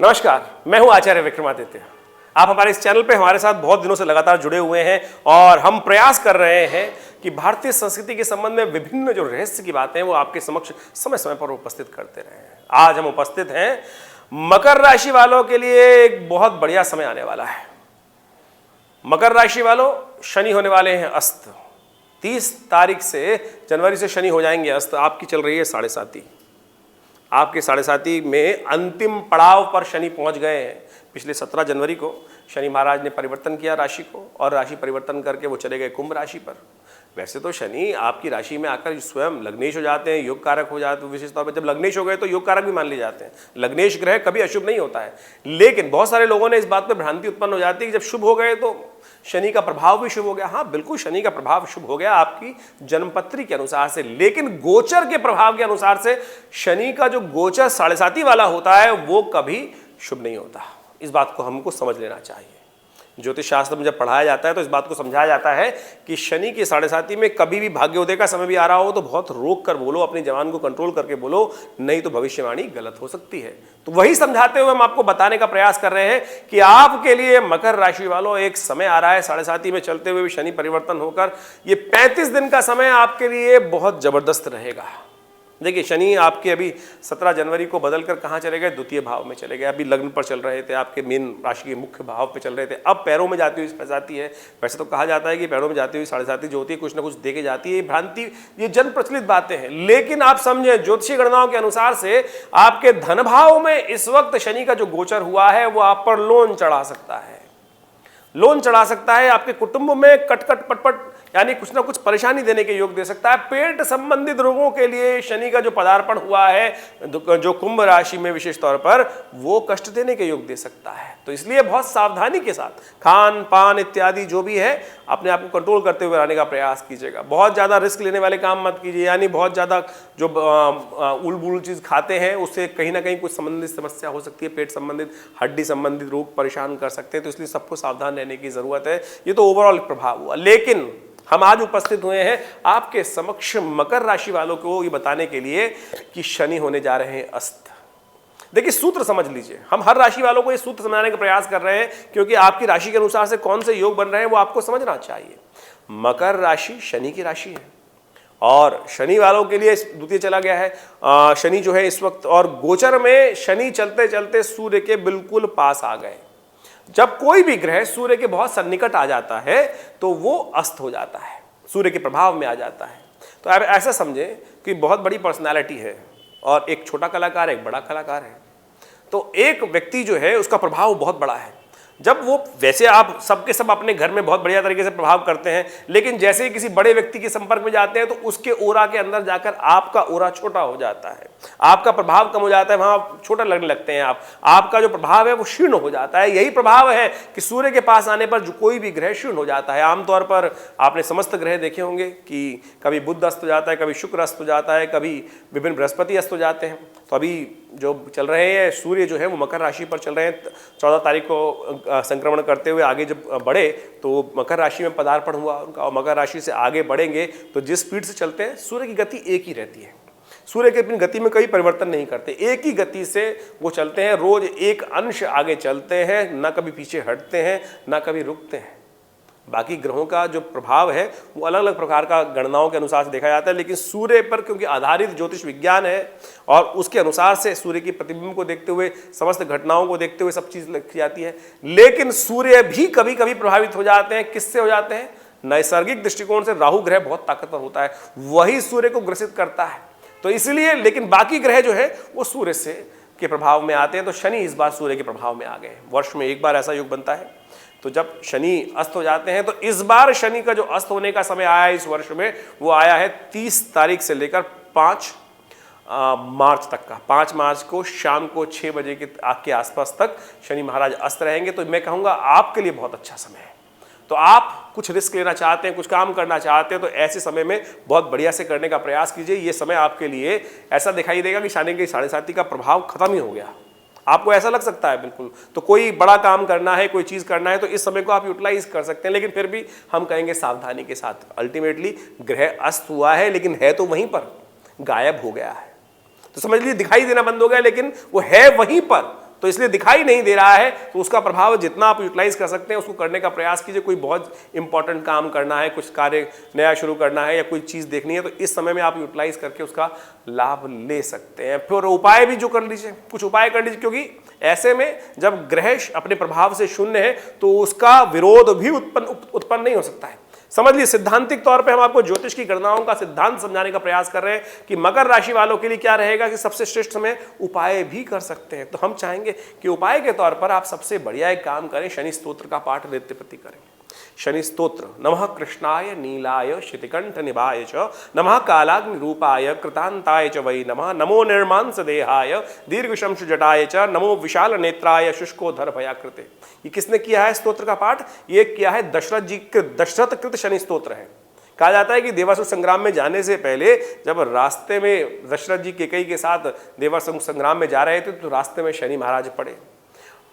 नमस्कार, मैं हूं आचार्य विक्रमादित्य। आप हमारे इस चैनल पे हमारे साथ बहुत दिनों से लगातार जुड़े हुए हैं और हम प्रयास कर रहे हैं कि भारतीय संस्कृति के संबंध में विभिन्न जो रहस्य की बातें हैं वो आपके समक्ष समय समय पर उपस्थित करते रहे हैं। आज हम उपस्थित हैं मकर राशि वालों के लिए एक बहुत बढ़िया समय आने वाला है। मकर राशि वालों, शनि होने वाले हैं अस्त। 30 तारीख से जनवरी से शनि हो जाएंगे अस्त। आपकी चल रही है 7.5। आपके 7.5 में अंतिम पड़ाव पर शनि पहुंच गए हैं। पिछले 17 जनवरी को शनि महाराज ने परिवर्तन किया राशि को और राशि परिवर्तन करके वो चले गए कुंभ राशि पर। वैसे तो शनि आपकी राशि में आकर स्वयं लग्नेश हो जाते हैं, योग कारक हो जाते हैं। विशेष तौर पर जब लग्नेश हो गए तो योग कारक भी मान लिए जाते हैं। लग्नेश ग्रह कभी अशुभ नहीं होता है, लेकिन बहुत सारे लोगों ने इस बात पर भ्रांति उत्पन्न हो जाती है कि जब शुभ हो गए तो शनि का प्रभाव भी शुभ हो गया। हाँ, बिल्कुल शनि का प्रभाव शुभ हो गया आपकी जन्मपत्री के अनुसार से, लेकिन गोचर के प्रभाव के अनुसार से शनि का जो गोचर 7.5 वाला होता है वो कभी शुभ नहीं होता। इस बात को हमको समझ लेना चाहिए। ज्योतिष शास्त्र में जब पढ़ाया जाता है तो इस बात को समझाया जाता है कि शनि की 7.5 में कभी भी भाग्योदय का समय भी आ रहा हो तो बहुत रोक कर बोलो, अपनी जबान को कंट्रोल करके बोलो, नहीं तो भविष्यवाणी गलत हो सकती है। तो वही समझाते हुए हम आपको बताने का प्रयास कर रहे हैं कि आपके लिए मकर राशि वालों एक समय आ रहा है 7.5 में चलते हुए भी शनि परिवर्तन होकर। ये 35 दिन का समय आपके लिए बहुत जबरदस्त रहेगा। देखिए, शनि आपके अभी 17 जनवरी को बदलकर कहाँ चले गए? द्वितीय भाव में चले गए। अभी लग्न पर चल रहे थे, आपके मेन राशि के मुख्य भाव पे चल रहे थे। अब पैरों में जाती हुई फंसाती है। वैसे तो कहा जाता है कि पैरों में जाती हुई 7.5 जो होती है कुछ ना कुछ दे के जाती है। ये भ्रांति, ये जन प्रचलित बातें हैं, लेकिन आप समझें ज्योतिषीय गणनाओं के अनुसार से आपके धन भाव में इस वक्त शनि का जो गोचर हुआ है वो आप पर लोन चढ़ा सकता है। लोन चढ़ा सकता है, आपके कुटुंब में कटकट पटपट यानी कुछ ना कुछ परेशानी देने के योग दे सकता है। पेट संबंधित रोगों के लिए शनि का जो पदार्पण हुआ है जो कुंभ राशि में विशेष तौर पर, वो कष्ट देने के योग दे सकता है। तो इसलिए बहुत सावधानी के साथ खान पान इत्यादि जो भी है अपने आप को कंट्रोल करते हुए रहने का प्रयास कीजिएगा। बहुत ज़्यादा रिस्क लेने वाले काम मत कीजिए, यानी बहुत ज़्यादा जो उल चीज़ खाते हैं उससे कहीं ना कहीं कुछ संबंधित समस्या हो सकती है। पेट संबंधित, हड्डी संबंधित रोग परेशान कर सकते हैं, तो इसलिए सबको सावधान रहने की ज़रूरत है। ये तो ओवरऑल प्रभाव हुआ, लेकिन हम आज उपस्थित हुए हैं आपके समक्ष मकर राशि वालों को ये बताने के लिए कि शनि होने जा रहे हैं अस्त। देखिए, सूत्र समझ लीजिए। हम हर राशि वालों को ये सूत्र समझाने का प्रयास कर रहे हैं क्योंकि आपकी राशि के अनुसार से कौन से योग बन रहे हैं वो आपको समझना चाहिए। मकर राशि शनि की राशि है और शनि वालों के लिए द्वितीय चला गया है शनि जो है इस वक्त, और गोचर में शनि चलते चलते सूर्य के बिल्कुल पास आ गए। जब कोई भी ग्रह सूर्य के बहुत सन्निकट आ जाता है तो वो अस्त हो जाता है, सूर्य के प्रभाव में आ जाता है। तो आप ऐसा समझें कि बहुत बड़ी पर्सनालिटी है और एक छोटा कलाकार, एक बड़ा कलाकार है। तो एक व्यक्ति जो है उसका प्रभाव बहुत बड़ा है। जब वो, वैसे आप सबके सब अपने घर में बहुत बढ़िया तरीके से प्रभाव करते हैं, लेकिन जैसे ही किसी बड़े व्यक्ति के संपर्क में जाते हैं तो उसके ओरा के अंदर जाकर आपका ओरा छोटा हो जाता है, आपका प्रभाव कम हो जाता है, वहाँ छोटा लगने लगते हैं आप, आपका जो प्रभाव है वो क्षीण हो जाता है। यही प्रभाव है कि सूर्य के पास आने पर जो कोई भी ग्रह क्षीण हो जाता है। आमतौर पर आपने समस्त ग्रह देखे होंगे कि कभी बुध अस्त हो जाता है, कभी शुक्र अस्त हो जाता है, कभी विभिन्न बृहस्पति अस्त हो जाते हैं। तो अभी जो चल रहे हैं सूर्य जो है वो मकर राशि पर चल रहे हैं। 14 तारीख को संक्रमण करते हुए आगे जब बढ़े तो मकर राशि में पदार्पण हुआ उनका, और मकर राशि से आगे बढ़ेंगे तो जिस स्पीड से चलते हैं, सूर्य की गति एक ही रहती है। सूर्य की अपनी गति में कोई परिवर्तन नहीं करते, एक ही गति से वो चलते हैं। रोज एक अंश आगे चलते हैं, ना कभी पीछे हटते हैं, ना कभी रुकते हैं। बाकी ग्रहों का जो प्रभाव है वो अलग अलग प्रकार का गणनाओं के अनुसार से देखा जाता है, लेकिन सूर्य पर क्योंकि आधारित ज्योतिष विज्ञान है और उसके अनुसार से सूर्य की प्रतिबिंब को देखते हुए, समस्त घटनाओं को देखते हुए सब चीज़ लिखी जाती है। लेकिन सूर्य भी कभी कभी प्रभावित हो जाते हैं। किससे हो जाते हैं? नैसर्गिक दृष्टिकोण से राहु ग्रह बहुत ताकतवर होता है, वही सूर्य को ग्रसित करता है। तो इसलिए, लेकिन बाकी ग्रह जो है वो सूर्य से के प्रभाव में आते हैं। तो शनि इस बार सूर्य के प्रभाव में आ गए। वर्ष में एक बार ऐसा योग बनता है। तो जब शनि अस्त हो जाते हैं तो इस बार शनि का जो अस्त होने का समय आया है इस वर्ष में, वो आया है 30 तारीख से लेकर 5 मार्च तक का। 5 मार्च को शाम को 6 बजे के आसपास तक शनि महाराज अस्त रहेंगे। तो मैं कहूँगा आपके लिए बहुत अच्छा समय है। तो आप कुछ रिस्क लेना चाहते हैं, कुछ काम करना चाहते हैं, तो ऐसे समय में बहुत बढ़िया से करने का प्रयास कीजिए। ये समय आपके लिए ऐसा दिखाई देगा कि शनि के 7.5 का प्रभाव खत्म ही हो गया। आपको ऐसा लग सकता है बिल्कुल। तो कोई बड़ा काम करना है, कोई चीज़ करना है तो इस समय को आप यूटिलाइज कर सकते हैं, लेकिन फिर भी हम कहेंगे सावधानी के साथ। अल्टीमेटली ग्रह अस्त हुआ है लेकिन है तो वहीं पर, गायब हो गया है। तो समझ लीजिए दिखाई देना बंद हो गया, लेकिन वो है वहीं पर, तो इसलिए दिखाई नहीं दे रहा है, तो उसका प्रभाव जितना आप यूटिलाइज कर सकते हैं उसको करने का प्रयास कीजिए। कोई बहुत इंपॉर्टेंट काम करना है, कुछ कार्य नया शुरू करना है या कोई चीज़ देखनी है, तो इस समय में आप यूटिलाइज करके उसका लाभ ले सकते हैं। फिर उपाय भी जो कर लीजिए, कुछ उपाय कर लीजिए, क्योंकि ऐसे में जब ग्रह अपने प्रभाव से शून्य है तो उसका विरोध भी उत्पन्न नहीं हो सकता है। समझ लीजिए, सिद्धांतिक तौर पे हम आपको ज्योतिष की गणनाओं का सिद्धांत समझाने का प्रयास कर रहे हैं कि मकर राशि वालों के लिए क्या रहेगा कि सबसे श्रेष्ठ समय उपाय भी कर सकते हैं। तो हम चाहेंगे कि उपाय के तौर पर आप सबसे बढ़िया एक काम करें, शनि स्तोत्र का पाठ नित्य प्रति करें। शनि स्तोत्र, नमः कृष्णाय नीलाय शितिकंठ निभाय च, नमः कालाग्नि रूपाय कृतांताय च वै नमः, नमो निर्मांस देहाय दीर्घशंशु जटाय च, नमो विशाल नेत्राय शुष्कोधर भयाकृते। ये किसने किया है स्तोत्र का पाठ? ये किया है दशरथ जी के, दशरथ कृत शनि स्तोत्र है। कहा जाता है कि देवासुर संग्राम में जाने से पहले जब रास्ते में दशरथ जी कैकेयी के साथ देवासुर संग्राम में जा रहे थे तो रास्ते में शनि महाराज पड़े।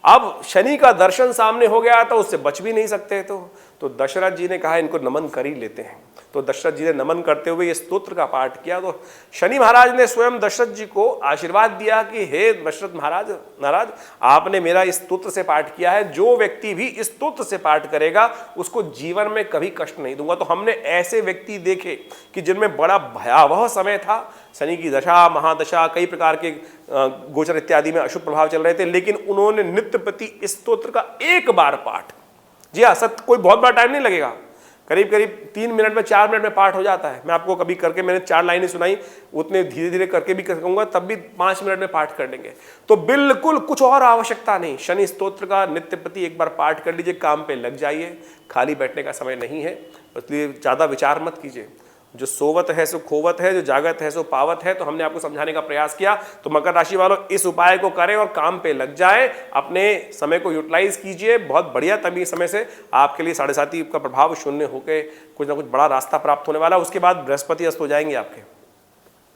अब शनि का दर्शन सामने हो गया तो उससे बच भी नहीं सकते, तो दशरथ जी ने कहा इनको नमन कर ही लेते हैं। तो दशरथ जी ने नमन करते हुए ये स्तोत्र का पाठ किया। तो शनि महाराज ने स्वयं दशरथ जी को आशीर्वाद दिया कि हे दशरथ महाराज, आपने मेरा इस स्तोत्र से पाठ किया है, जो व्यक्ति भी इस स्तोत्र से पाठ करेगा उसको जीवन में कभी कष्ट नहीं दूंगा। तो हमने ऐसे व्यक्ति देखे कि जिनमें बड़ा भयावह समय था, शनि की दशा, महादशा, कई प्रकार के गोचर इत्यादि में अशुभ प्रभाव चल रहे थे, लेकिन उन्होंने नित्य प्रति इस स्तोत्र का एक बार पाठ, जी हाँ, कोई बहुत बड़ा टाइम नहीं लगेगा, करीब करीब 3 मिनट में 4 मिनट में पाठ हो जाता है। मैं आपको कभी करके, मैंने 4 लाइनें सुनाई, उतने धीरे धीरे करके भी कहूँगा, तब भी 5 मिनट में पाठ कर लेंगे। तो बिल्कुल कुछ और आवश्यकता नहीं, शनि स्तोत्र का नित्य प्रति एक बार पाठ कर लीजिए, काम पे लग जाइए। खाली बैठने का समय नहीं है, इसलिए ज़्यादा विचार मत कीजिए। जो सोवत है सो खोवत है, जो जागत है सो पावत है। तो हमने आपको समझाने का प्रयास किया। तो मकर राशि वालों इस उपाय को करें और काम पे लग जाए, अपने समय को यूटिलाइज कीजिए, बहुत बढ़िया। तभी समय से आपके लिए 7.5 का प्रभाव शून्य होकर कुछ ना कुछ बड़ा रास्ता प्राप्त होने वाला। उसके बाद बृहस्पति अस्त हो जाएंगे आपके,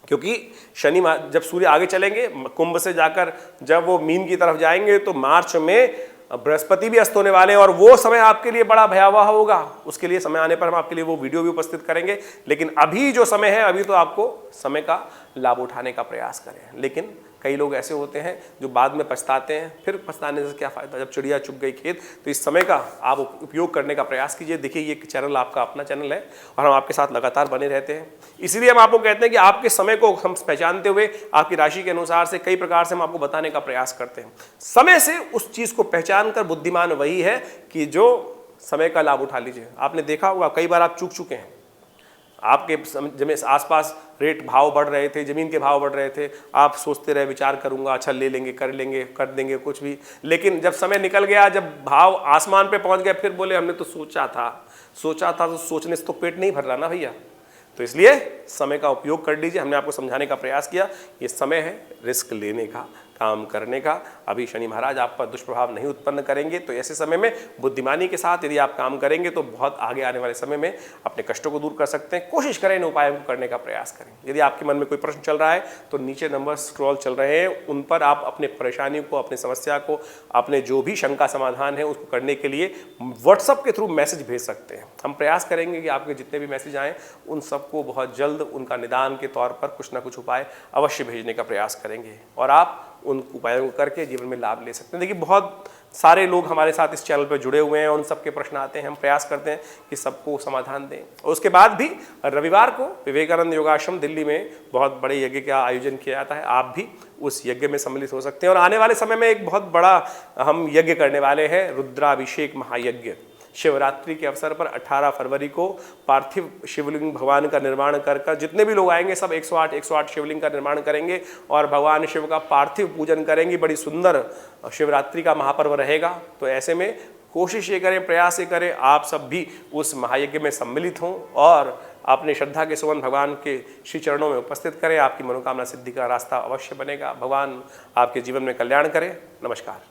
क्योंकि शनि जब सूर्य आगे चलेंगे कुंभ से जाकर जब वो मीन की तरफ जाएंगे तो मार्च में बृहस्पति भी अस्त होने वाले हैं और वो समय आपके लिए बड़ा भयावह होगा। उसके लिए समय आने पर हम आपके लिए वो वीडियो भी उपस्थित करेंगे। लेकिन अभी जो समय है, अभी तो आपको समय का लाभ उठाने का प्रयास करें। लेकिन कई लोग ऐसे होते हैं जो बाद में पछताते हैं, फिर पछताने से क्या फ़ायदा, जब चिड़िया चुग गई खेत। तो इस समय का आप उपयोग करने का प्रयास कीजिए। देखिए, ये चैनल आपका अपना चैनल है और हम आपके साथ लगातार बने रहते हैं। इसीलिए हम आपको कहते हैं कि आपके समय को हम पहचानते हुए आपकी राशि के अनुसार से कई प्रकार से हम आपको बताने का प्रयास करते हैं। समय से उस चीज़ को पहचान कर बुद्धिमान वही है कि जो समय का लाभ उठा लीजिए। आपने देखा होगा कई बार आप चूक चुके हैं, आपके जमीन आसपास रेट भाव बढ़ रहे थे, ज़मीन के भाव बढ़ रहे थे, आप सोचते रहे विचार करूंगा, अच्छा ले लेंगे, कर लेंगे, कर देंगे कुछ भी। लेकिन जब समय निकल गया, जब भाव आसमान पे पहुंच गया, फिर बोले हमने तो सोचा था तो सोचने से तो पेट नहीं भर रहा ना भैया। तो इसलिए समय का उपयोग कर लीजिए। हमने आपको समझाने का प्रयास किया, ये समय है रिस्क लेने का, काम करने का। अभी शनि महाराज आप पर दुष्प्रभाव नहीं उत्पन्न करेंगे। तो ऐसे समय में बुद्धिमानी के साथ यदि आप काम करेंगे तो बहुत आगे आने वाले समय में अपने कष्टों को दूर कर सकते हैं। कोशिश करें, इन उपायों को करने का प्रयास करें। यदि आपके मन में कोई प्रश्न चल रहा है तो नीचे नंबर स्क्रॉल चल रहे हैं, उन पर आप अपने परेशानी को, अपनी समस्या को, अपने जो भी शंका समाधान है उसको करने के लिए व्हाट्सएप के थ्रू मैसेज भेज सकते हैं। हम प्रयास करेंगे कि आपके जितने भी मैसेज आएँ उन सबको बहुत जल्द उनका निदान के तौर पर कुछ ना कुछ उपाय अवश्य भेजने का प्रयास करेंगे और आप उन उपायों को करके जीवन में लाभ ले सकते हैं। देखिए, बहुत सारे लोग हमारे साथ इस चैनल पर जुड़े हुए हैं, उन सबके प्रश्न आते हैं, हम प्रयास करते हैं कि सबको समाधान दें। और उसके बाद भी रविवार को विवेकानंद योगाश्रम दिल्ली में बहुत बड़े यज्ञ का आयोजन किया जाता है। आप भी उस यज्ञ में सम्मिलित हो सकते हैं। और आने वाले समय में एक बहुत बड़ा हम यज्ञ करने वाले हैं, रुद्राभिषेक महायज्ञ। शिवरात्रि के अवसर पर 18 फरवरी को पार्थिव शिवलिंग भगवान का निर्माण कर जितने भी लोग आएंगे सब 108 शिवलिंग का निर्माण करेंगे और भगवान शिव का पार्थिव पूजन करेंगे। बड़ी सुंदर शिवरात्रि का महापर्व रहेगा। तो ऐसे में कोशिश ये करें, प्रयास ये करें, आप सब भी उस महायज्ञ में सम्मिलित हों और अपने श्रद्धा के सुमन भगवान के श्री चरणों में उपस्थित करें। आपकी मनोकामना सिद्धि का रास्ता अवश्य बनेगा। भगवान आपके जीवन में कल्याण करें। नमस्कार।